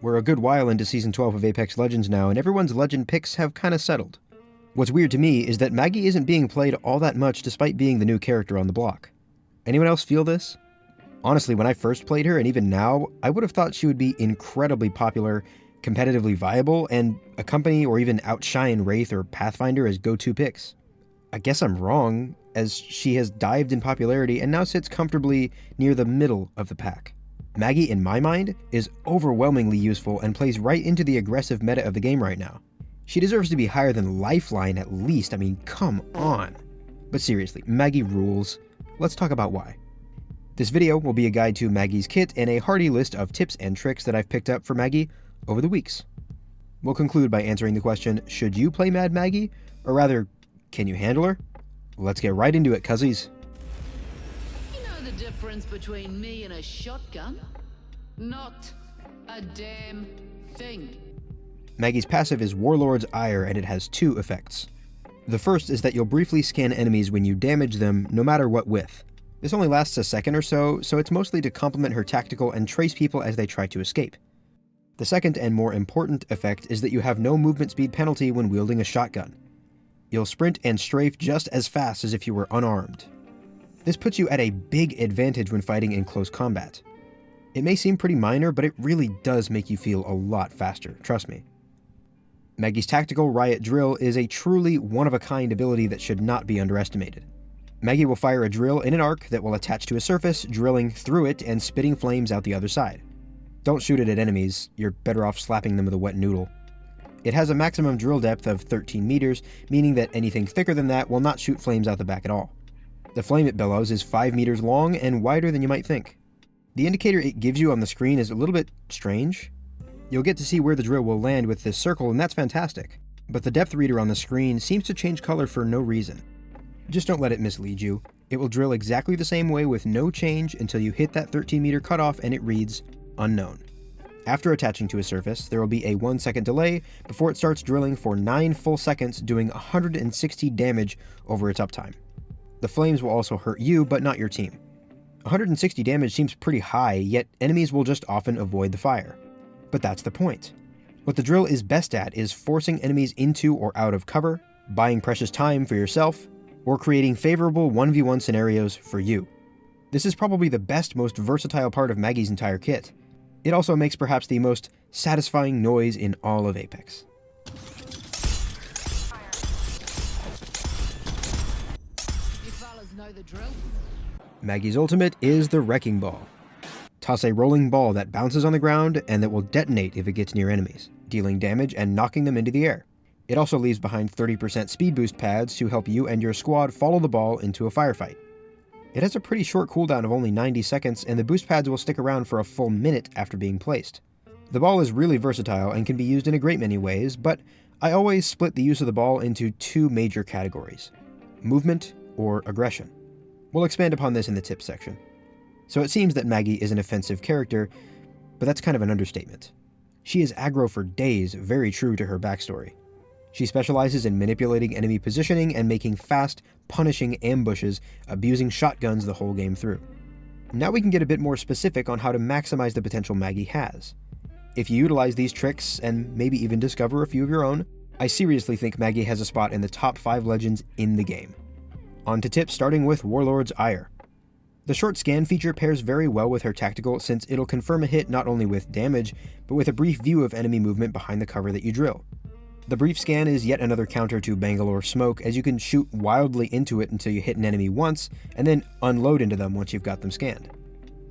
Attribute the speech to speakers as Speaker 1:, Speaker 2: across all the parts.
Speaker 1: We're a good while into Season 12 of Apex Legends now, and everyone's legend picks have kinda settled. What's weird to me is that Maggie isn't being played all that much despite being the new character on the block. Anyone else feel this? Honestly, when I first played her, and even now, I would have thought she would be incredibly popular, competitively viable, and accompany or even outshine Wraith or Pathfinder as go-to picks. I guess I'm wrong, as she has dived in popularity and now sits comfortably near the middle of the pack. Maggie, in my mind, is overwhelmingly useful and plays right into the aggressive meta of the game right now. She deserves to be higher than Lifeline at least, I mean, come on. But seriously, Maggie rules. Let's talk about why. This video will be a guide to Maggie's kit and a hearty list of tips and tricks that I've picked up for Maggie over the weeks. We'll conclude by answering the question, should you play Mad Maggie? Or rather, can you handle her? Let's get right into it, cuzzies.
Speaker 2: You know the difference between me and a shotgun? Not a damn thing.
Speaker 1: Maggie's passive is Warlord's Ire, and it has two effects. The first is that you'll briefly scan enemies when you damage them, no matter what width. This only lasts a second or so it's mostly to complement her tactical and trace people as they try to escape. The second and more important effect is that you have no movement speed penalty when wielding a shotgun. You'll sprint and strafe just as fast as if you were unarmed. This puts you at a big advantage when fighting in close combat. It may seem pretty minor, but it really does make you feel a lot faster, trust me. Maggie's tactical Riot Drill is a truly one-of-a-kind ability that should not be underestimated. Maggie will fire a drill in an arc that will attach to a surface, drilling through it and spitting flames out the other side. Don't shoot it at enemies, you're better off slapping them with a wet noodle. It has a maximum drill depth of 13 meters, meaning that anything thicker than that will not shoot flames out the back at all. The flame it bellows is 5 meters long and wider than you might think. The indicator it gives you on the screen is a little bit strange. You'll get to see where the drill will land with this circle, and that's fantastic. But the depth reader on the screen seems to change color for no reason. Just don't let it mislead you. It will drill exactly the same way with no change until you hit that 13-meter cutoff and it reads unknown. After attaching to a surface, there will be a 1-second delay before it starts drilling for 9 full seconds, doing 160 damage over its uptime. The flames will also hurt you, but not your team. 160 damage seems pretty high, yet enemies will just often avoid the fire. But that's the point. What the drill is best at is forcing enemies into or out of cover, buying precious time for yourself, or creating favorable 1v1 scenarios for you. This is probably the best, most versatile part of Maggie's entire kit. It also makes perhaps the most satisfying noise in all of Apex.
Speaker 2: You fellas know the drill?
Speaker 1: Maggie's ultimate is the Wrecking Ball. Toss a rolling ball that bounces on the ground and that will detonate if it gets near enemies, dealing damage and knocking them into the air. It also leaves behind 30% speed boost pads to help you and your squad follow the ball into a firefight. It has a pretty short cooldown of only 90 seconds, and the boost pads will stick around for a full minute after being placed. The ball is really versatile and can be used in a great many ways, but I always split the use of the ball into two major categories: movement or aggression. We'll expand upon this in the tips section. So it seems that Maggie is an offensive character, but that's kind of an understatement. She is aggro for days, very true to her backstory. She specializes in manipulating enemy positioning and making fast, punishing ambushes, abusing shotguns the whole game through. Now we can get a bit more specific on how to maximize the potential Maggie has. If you utilize these tricks, and maybe even discover a few of your own, I seriously think Maggie has a spot in the top 5 legends in the game. On to tips, starting with Warlord's Ire. The short scan feature pairs very well with her tactical, since it'll confirm a hit not only with damage, but with a brief view of enemy movement behind the cover that you drill. The brief scan is yet another counter to Bangalore Smoke, as you can shoot wildly into it until you hit an enemy once, and then unload into them once you've got them scanned.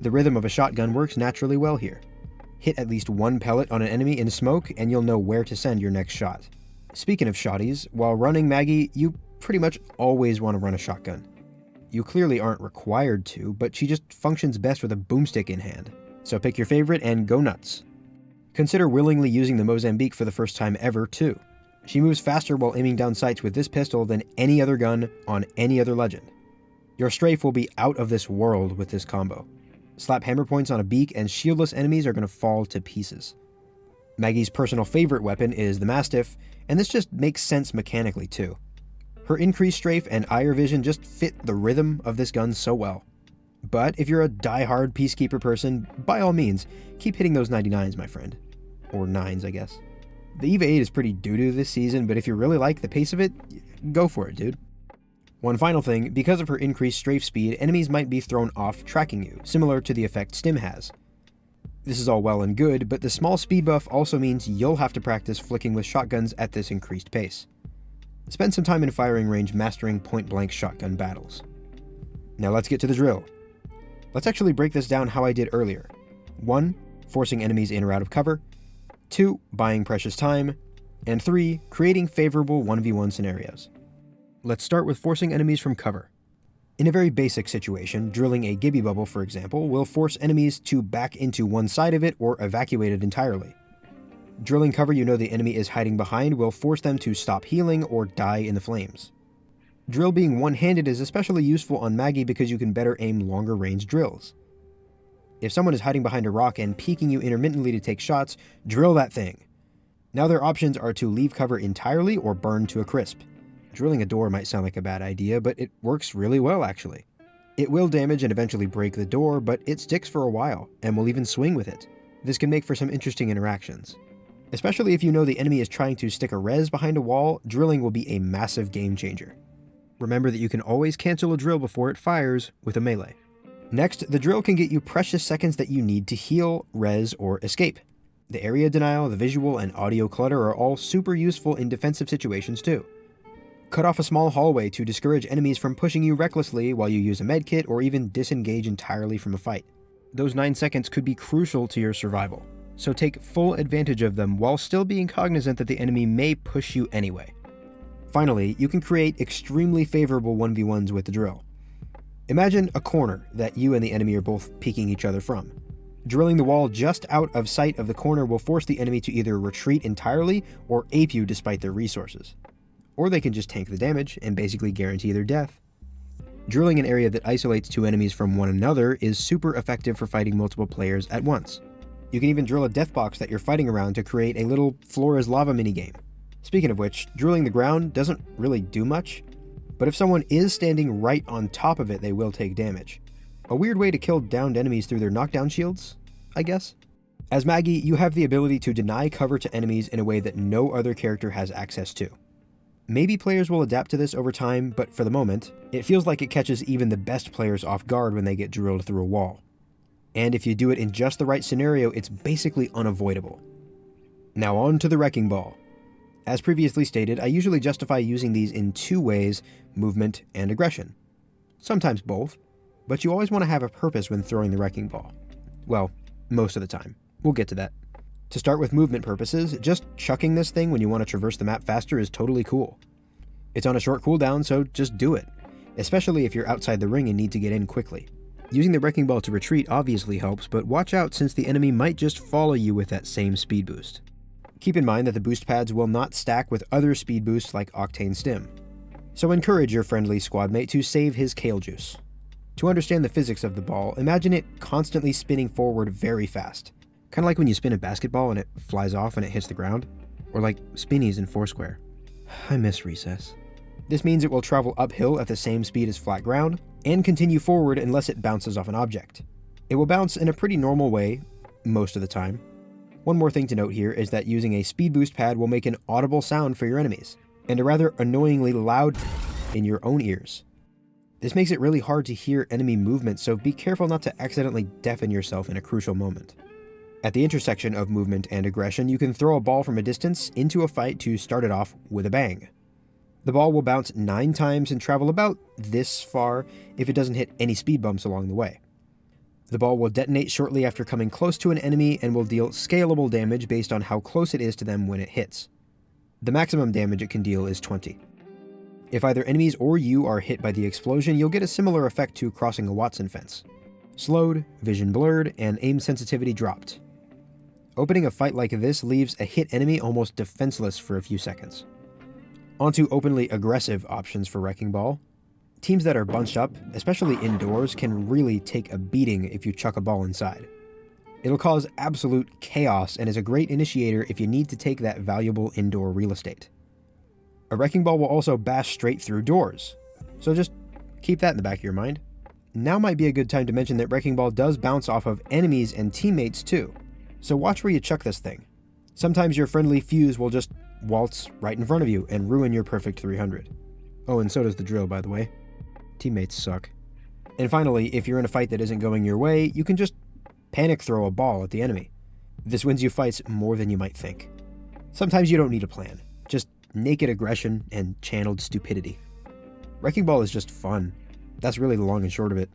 Speaker 1: The rhythm of a shotgun works naturally well here. Hit at least one pellet on an enemy in smoke, and you'll know where to send your next shot. Speaking of shotties, while running Maggie, you pretty much always want to run a shotgun. You clearly aren't required to, but she just functions best with a boomstick in hand. So pick your favorite and go nuts. Consider willingly using the Mozambique for the first time ever, too. She moves faster while aiming down sights with this pistol than any other gun on any other legend. Your strafe will be out of this world with this combo. Slap hammer points on a beak and shieldless enemies are going to fall to pieces. Maggie's personal favorite weapon is the Mastiff, and this just makes sense mechanically too. Her increased strafe and ire vision just fit the rhythm of this gun so well. But if you're a die-hard Peacekeeper person, by all means, keep hitting those 99s, my friend. or 9s, I guess. The EVA 8 is pretty doo-doo this season, but if you really like the pace of it, go for it, dude. One final thing, because of her increased strafe speed, enemies might be thrown off tracking you, similar to the effect Stim has. This is all well and good, but the small speed buff also means you'll have to practice flicking with shotguns at this increased pace. Spend some time in firing range mastering point-blank shotgun battles. Now let's get to the drill. Let's actually break this down how I did earlier. 1. Forcing enemies in or out of cover. 2. Buying precious time. And 3. Creating favorable 1v1 scenarios. Let's start with forcing enemies from cover. In a very basic situation, drilling a Gibby bubble, for example, will force enemies to back into one side of it or evacuate it entirely. Drilling cover you know the enemy is hiding behind will force them to stop healing or die in the flames. Drill being one-handed is especially useful on Maggie because you can better aim longer range drills. If someone is hiding behind a rock and peeking you intermittently to take shots, drill that thing. Now their options are to leave cover entirely or burn to a crisp. Drilling a door might sound like a bad idea, but it works really well actually. It will damage and eventually break the door, but it sticks for a while, and will even swing with it. This can make for some interesting interactions. Especially if you know the enemy is trying to stick a res behind a wall, drilling will be a massive game changer. Remember that you can always cancel a drill before it fires with a melee. Next, the drill can get you precious seconds that you need to heal, res, or escape. The area denial, the visual, and audio clutter are all super useful in defensive situations too. Cut off a small hallway to discourage enemies from pushing you recklessly while you use a medkit or even disengage entirely from a fight. Those 9 seconds could be crucial to your survival, so take full advantage of them while still being cognizant that the enemy may push you anyway. Finally, you can create extremely favorable 1v1s with the drill. Imagine a corner that you and the enemy are both peeking each other from. Drilling the wall just out of sight of the corner will force the enemy to either retreat entirely or ape you despite their resources. Or they can just tank the damage and basically guarantee their death. Drilling an area that isolates two enemies from one another is super effective for fighting multiple players at once. You can even drill a death box that you're fighting around to create a little floor is lava minigame. Speaking of which, drilling the ground doesn't really do much, but if someone is standing right on top of it, they will take damage. A weird way to kill downed enemies through their knockdown shields, I guess? As Maggie, you have the ability to deny cover to enemies in a way that no other character has access to. Maybe players will adapt to this over time, but for the moment, it feels like it catches even the best players off guard when they get drilled through a wall. And if you do it in just the right scenario, it's basically unavoidable. Now on to the Wrecking Ball. As previously stated, I usually justify using these in 2 ways, movement and aggression. Sometimes both, but you always want to have a purpose when throwing the Wrecking Ball. Well, most of the time. We'll get to that. To start with movement purposes, just chucking this thing when you want to traverse the map faster is totally cool. It's on a short cooldown, so just do it, especially if you're outside the ring and need to get in quickly. Using the Wrecking Ball to retreat obviously helps, but watch out since the enemy might just follow you with that same speed boost. Keep in mind that the boost pads will not stack with other speed boosts like Octane Stim, so encourage your friendly squadmate to save his kale juice. To understand the physics of the ball, imagine it constantly spinning forward very fast. Kind of like when you spin a basketball and it flies off and it hits the ground. Or like spinnies in Foursquare. I miss recess. This means it will travel uphill at the same speed as flat ground, and continue forward unless it bounces off an object. It will bounce in a pretty normal way, most of the time. One more thing to note here is that using a speed boost pad will make an audible sound for your enemies, and a rather annoyingly loud in your own ears. This makes it really hard to hear enemy movement, so be careful not to accidentally deafen yourself in a crucial moment. At the intersection of movement and aggression, you can throw a ball from a distance into a fight to start it off with a bang. The ball will bounce 9 times and travel about this far if it doesn't hit any speed bumps along the way. The ball will detonate shortly after coming close to an enemy and will deal scalable damage based on how close it is to them when it hits. The maximum damage it can deal is 20. If either enemies or you are hit by the explosion, you'll get a similar effect to crossing a Watson fence. Slowed, vision blurred, and aim sensitivity dropped. Opening a fight like this leaves a hit enemy almost defenseless for a few seconds. Onto openly aggressive options for Wrecking Ball. Teams that are bunched up, especially indoors, can really take a beating if you chuck a ball inside. It'll cause absolute chaos and is a great initiator if you need to take that valuable indoor real estate. A Wrecking Ball will also bash straight through doors, so just keep that in the back of your mind. Now might be a good time to mention that Wrecking Ball does bounce off of enemies and teammates too, so watch where you chuck this thing. Sometimes your friendly fuse will just waltz right in front of you and ruin your perfect 300. Oh, and so does the drill, by the way. Teammates suck. And finally, if you're in a fight that isn't going your way, you can just panic throw a ball at the enemy. This wins you fights more than you might think. Sometimes you don't need a plan, just naked aggression and channeled stupidity. Wrecking Ball is just fun. That's really the long and short of it.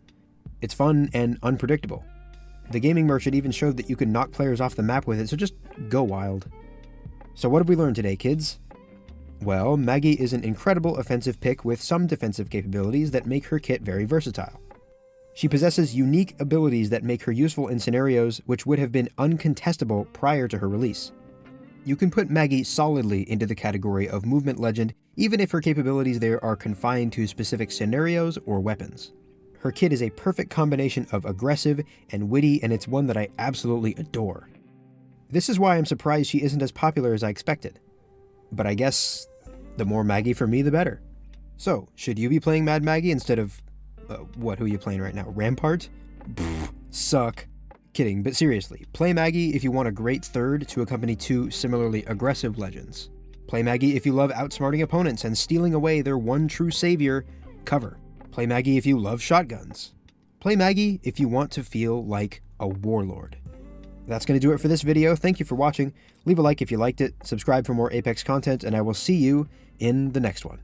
Speaker 1: It's fun and unpredictable. The gaming merchant even showed that you can knock players off the map with it, so just go wild. So what have we learned today, kids? Well, Maggie is an incredible offensive pick with some defensive capabilities that make her kit very versatile. She possesses unique abilities that make her useful in scenarios which would have been uncontestable prior to her release. You can put Maggie solidly into the category of movement legend, even if her capabilities there are confined to specific scenarios or weapons. Her kit is a perfect combination of aggressive and witty, and it's one that I absolutely adore. This is why I'm surprised she isn't as popular as I expected. But I guess the more Maggie for me, the better. So, should you be playing Mad Maggie instead of... who are you playing right now? Rampart? Pfft, suck. Kidding, but seriously, play Maggie if you want a great third to accompany two similarly aggressive legends. Play Maggie if you love outsmarting opponents and stealing away their one true savior, cover. Play Maggie if you love shotguns. Play Maggie if you want to feel like a warlord. That's going to do it for this video. Thank you for watching. Leave a like if you liked it, subscribe for more Apex content, and I will see you in the next one.